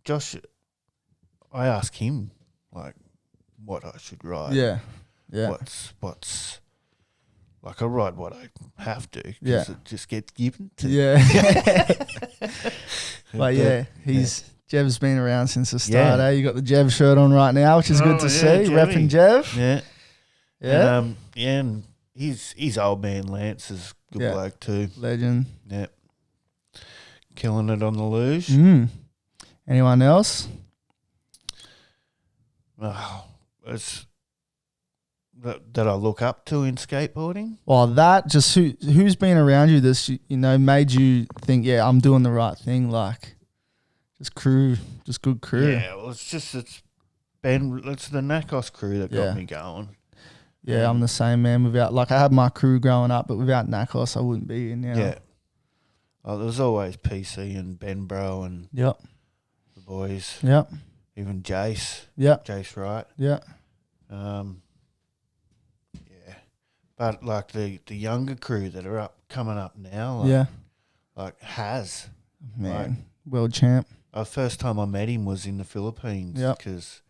Josh, I asked him like what I should ride. Yeah. Yeah. What's like I ride what I have to because it just gets given to But Jev's been around since the start, eh? You got the Jev shirt on right now, which is good to see. Repping Jev. Yeah. Yeah. And his old man Lance is a good bloke too. Legend. Yeah. Killing it on the luge. Anyone else? Oh, it's that I look up to in skateboarding. Well, that just who's been around you this made you think, yeah, I'm doing the right thing, like just good crew. Yeah, well, it's the Nakos crew that got me going. Yeah, I'm the same, man. Without, like, I had my crew growing up, but without Nakos, I wouldn't be in now. Yeah. Oh, there was always PC and Ben Bro and the boys. Yep. Even Jace. Yep. Jace Wright. Yeah. But like the younger crew that are coming up now, like Haz, man, world champ. The first time I met him was in the Philippines Yep. because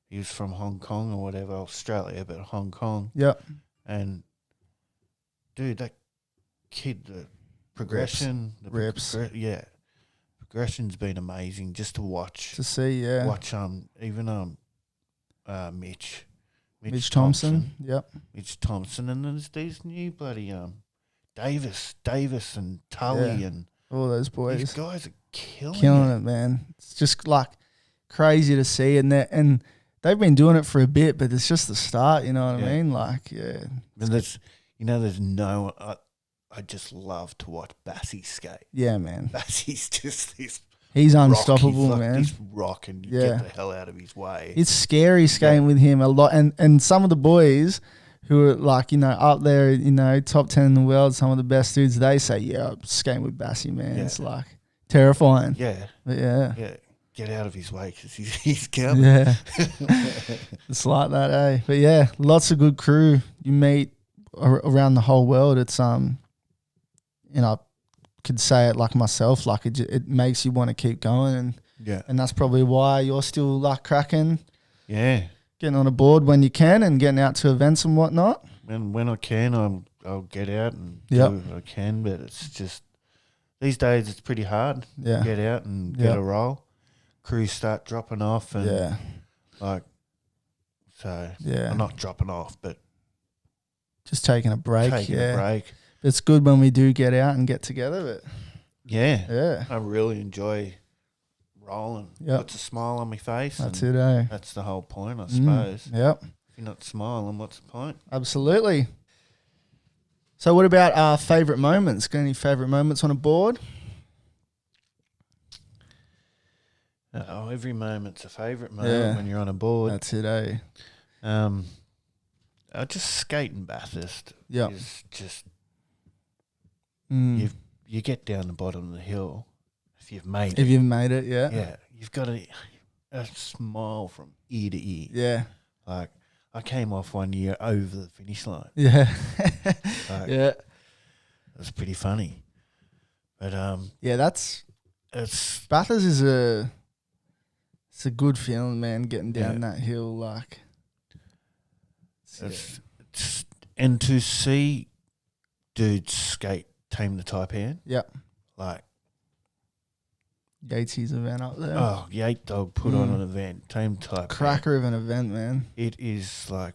he was from Hong Kong or whatever, Australia, but Hong Kong. Yep. And dude, that kid, the progression, Rips. Progression's been amazing just to watch. To see, yeah. Watch even Mitch Thompson. Yep. Mitch Thompson, and there's these new bloody Davis and Tully and all those boys. These guys are killing it, man. It's just like crazy to see, and they've been doing it for a bit, but it's just the start. You know what I mean? Like, yeah. And there's no. I just love to watch Bassy skate. Yeah, man. Bassy's just this. He's unstoppable, man. He's rock, and you get the hell out of his way. It's scary skating with him a lot, and some of the boys who are like up there, top 10 in the world, some of the best dudes. They say, "Yeah, I'm skating with Bassy, man." Yeah. It's like terrifying. Yeah, but yeah. Get out of his way because he's coming. Yeah, it's like that, eh? But yeah, lots of good crew you meet around the whole world. It's could say it like myself, like it makes you want to keep going, and that's probably why you're still like cracking, getting on a board when you can and getting out to events and whatnot. And when I can, I'll get out and do what I can, but it's just these days it's pretty hard to get out and get a roll. Crews start dropping off, and So Yeah. I'm not dropping off, but just taking a break. taking a break. It's good when we do get out and get together. But yeah, I really enjoy rolling. Yep. Puts a smile on my face. That's it, eh? That's the whole point, I suppose. Yep. If you're not smiling, what's the point? Absolutely. So what about our favourite moments? Got any favourite moments on a board? Every moment's a favourite moment when you're on a board. That's it, eh? Just skating Bathurst is just you get down the bottom of the hill if you've made it. If you've made it, yeah, you've got a smile from ear to ear. Yeah, like I came off one year over the finish line. Yeah, it was pretty funny. But it's Bathurst is a good feeling, man. Getting down that hill, like. And to see dudes skate Tame the Taipan. Yep. Like Yatesy's event up there. Oh, Yate Dog put on an event. Tame the Taipan. Cracker of an event, man. It is like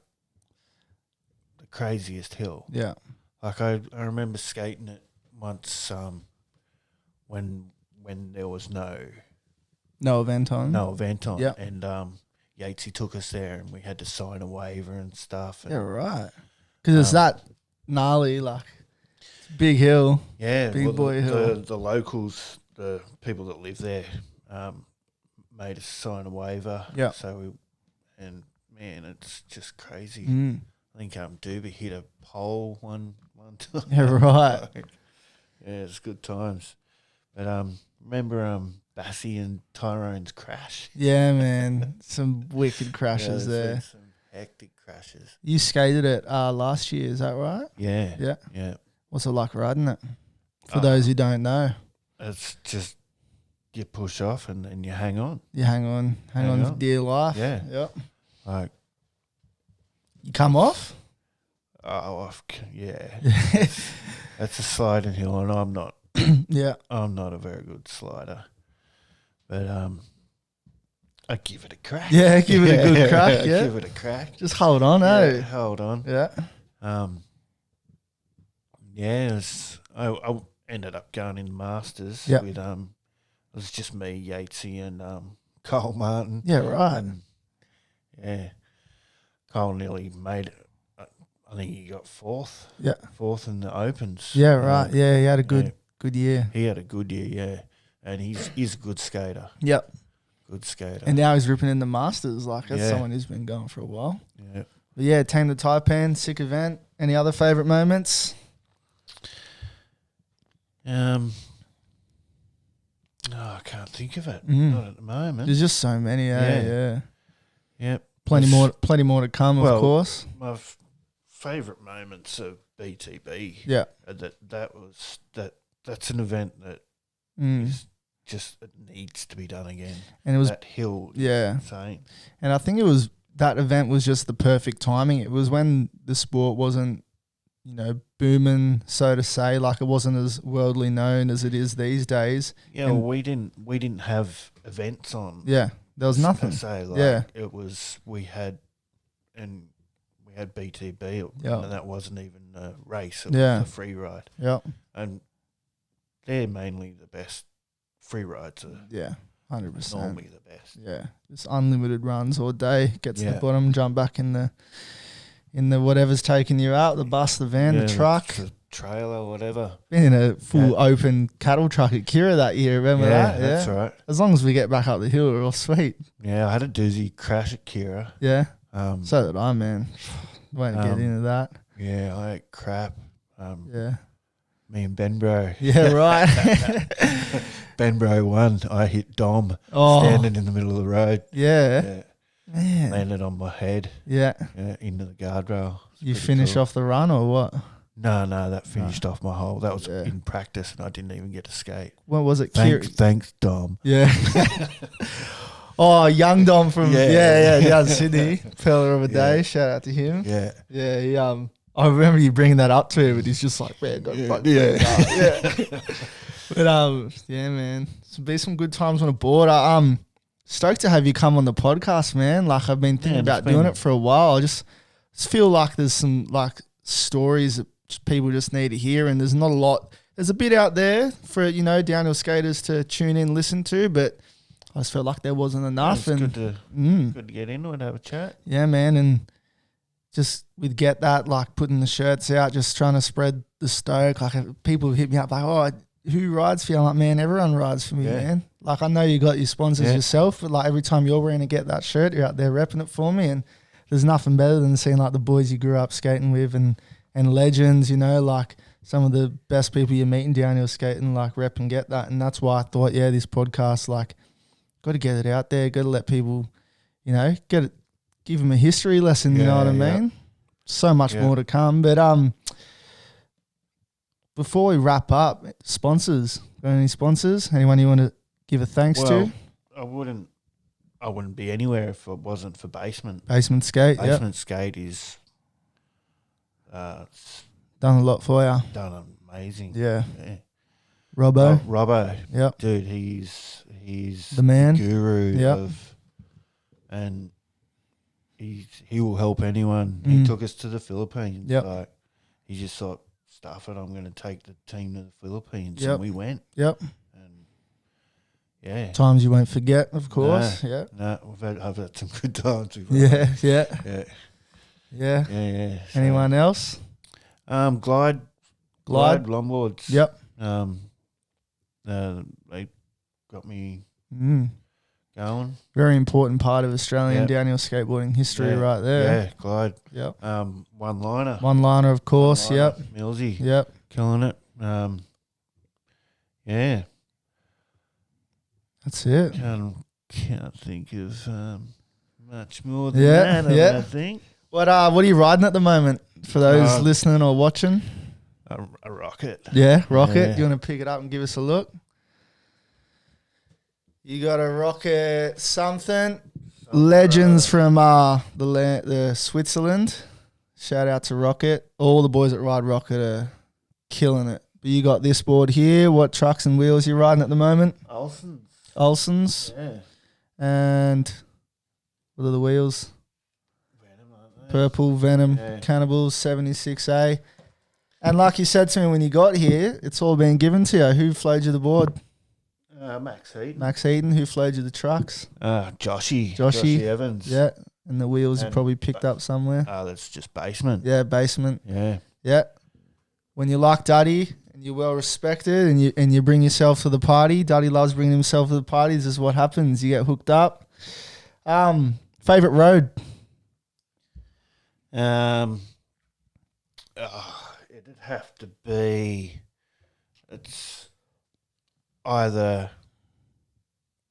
the craziest hill. Yeah. Like I remember skating it once when there was no event on. No event on. Yeah. And Yatesy took us there and we had to sign a waiver and stuff. And, yeah, right. Because it's that gnarly, like, it's a big hill. Yeah. Big boy hill. The locals, the people that live there, made us sign a waiver. Yeah. So man, it's just crazy. I think Doobie hit a pole one time. Yeah, right. Yeah, it's good times. But remember Bassie and Tyrone's crash? Yeah, man. Some wicked crashes there. Some hectic crashes. You skated it last year, is that right? Yeah. Yeah. Yeah. What's it like riding it? For those who don't know. It's just you push off and you hang on. You hang on for dear life. Yeah. Yep. Like you come off? Yeah. That's a sliding hill and I'm not. Yeah. I'm not a very good slider. But I give it a crack. Yeah, give it a good crack. Yeah, give it a crack. Just hold on, eh? Hold on. Yeah. It was, I ended up going in Masters with it was just me, Yatesy, and Cole Martin. Yeah, right. And, Cole nearly made it. I think he got fourth. Yeah, fourth in the Opens. Yeah, right. Yeah, he had a good year. He had a good year. Yeah. And he's a good skater. Yep. Good skater. And now he's ripping in the Masters. Like, that's someone who's been going for a while. Yeah. But yeah, Tame the Taipan, sick event. Any other favourite moments? I can't think of it. Not at the moment. There's just so many, yeah. Yep. Plenty more to come, of course. My favourite moments of BTB. Yeah. That's an event that is just it needs to be done again. And it was that hill. Insane. And I think that event was just the perfect timing. It was when the sport wasn't, booming, so to say, like it wasn't as worldly known as it is these days. Yeah, we didn't have events on. Yeah, there was nothing. Per se, it was we had BTB, and that wasn't even a race. It was a free ride. Yeah, and they're mainly the best free rides. 100%. Normally the best. Yeah, just unlimited runs all day. Get to the bottom, jump back in the whatever's taking you out, the bus, the van, the truck. The trailer, whatever. Been in a full open cattle truck at Kira that year, remember that? Yeah, that's right. As long as we get back up the hill, we're all sweet. Yeah, I had a doozy crash at Kira. Yeah, so did I, man. Won't get into that. Yeah, I ate crap. Yeah. Me and Ben Bro. Yeah, right. Ben Bro won. I hit Dom standing in the middle of the road. Yeah. Man. Landed on my head. Yeah. Into the guardrail. You finish off the run or what? No, that finished off my hole. That was in practice and I didn't even get to skate. What was it? Thanks, Dom. Yeah. Young Dom from down Sydney. Fella of a day. Shout out to him. Yeah. Yeah, he, I remember you bringing that up to him and he's just like, man, don't fuck yeah. But yeah, man. It's be some good times on a board. stoked to have you come on the podcast, man. Like I've been thinking about doing it for a while. I just feel like there's some like stories that people just need to hear, and there's not a lot. There's a bit out there for, you know, downhill skaters to tune in, listen to, but I just felt like there wasn't enough. It's and good to get into it, have a chat. Yeah, man, and just with Get That, like putting the shirts out, just trying to spread the stoke. Like people hit me up like, oh, who rides for you? I'm like, man, everyone rides for me, man. Like I know you got your sponsors yourself, but like every time you're wearing a Get That shirt, you're out there repping it for me, and there's nothing better than seeing like the boys you grew up skating with and legends, you know, like some of the best people you meet in downhill skating, like rep and Get That. And that's why I thought, this podcast, like, got to get it out there, got to let people, you know, give them a history lesson, you know what I mean? So much more to come. But before we wrap up, sponsors, got any sponsors? Anyone you want to give a thanks to? I wouldn't be anywhere if it wasn't for Basement. Basement Skate, Basement Skate is done a lot for you. Done amazing. Yeah. Robbo. Robbo. Yep. Dude, he's the man. The guru of, and he will help anyone. He took us to the Philippines. Yep. Like, he just thought, stuff it, I'm going to take the team to the Philippines. Yep. And we went. Yep. And times you won't forget, of course. No, I've had some good times. Yeah. So, anyone else? Glide longboards. Yep. They got me going. Very important part of Australian downhill skateboarding history, right there. Yeah, Glide. Yep. One liner. One liner, of course. Yep. Millsy. Yep. Killing it. Yeah. That's it. Can't think of much more than that. I don't think. What are you riding at the moment? For those listening or watching, a Rocket. Yeah, Rocket. Yeah. Do you want to pick it up and give us a look? You got a Rocket something. Legends from the Switzerland. Shout out to Rocket. All the boys that ride Rocket are killing it. But you got this board here. What trucks and wheels you riding at the moment? Olsen's. Yeah. And what are the wheels? Purple Venom Cannibals 76A. And like you said to me when you got here, it's all been given to you. Who flowed you the board? Max Heaton. Who flowed you the trucks? Joshy Evans. Yeah. And the wheels you probably picked up somewhere. That's just Basement. Yeah, Basement. Yeah. Yeah. When you like Duddy and you're well respected and you bring yourself to the party, Duddy loves bringing himself to the party. This is what happens. You get hooked up. Favorite road? It'd have to be. It's either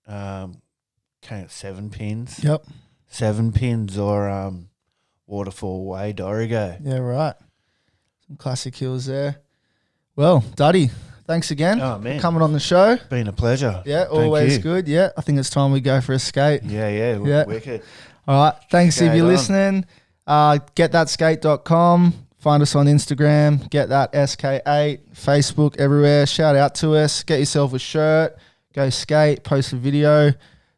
7 pins. Yep. 7 pins or Waterfall Way Dorigo. Yeah, right. Some classic hills there. Well, Duddy, thanks again for coming on the show. Been a pleasure. Yeah, always good. Yeah, I think it's time we go for a skate. Yeah. Wicked. All right. Thanks if you're listening. Getthatskate.com. Find us on Instagram, Get That SK8, Facebook, everywhere. Shout out to us. Get yourself a shirt. Go skate. Post a video.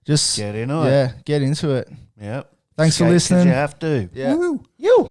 Just get into it. Yeah, get into it. Yep. Thanks for listening. You have to. Yeah. Woo. You.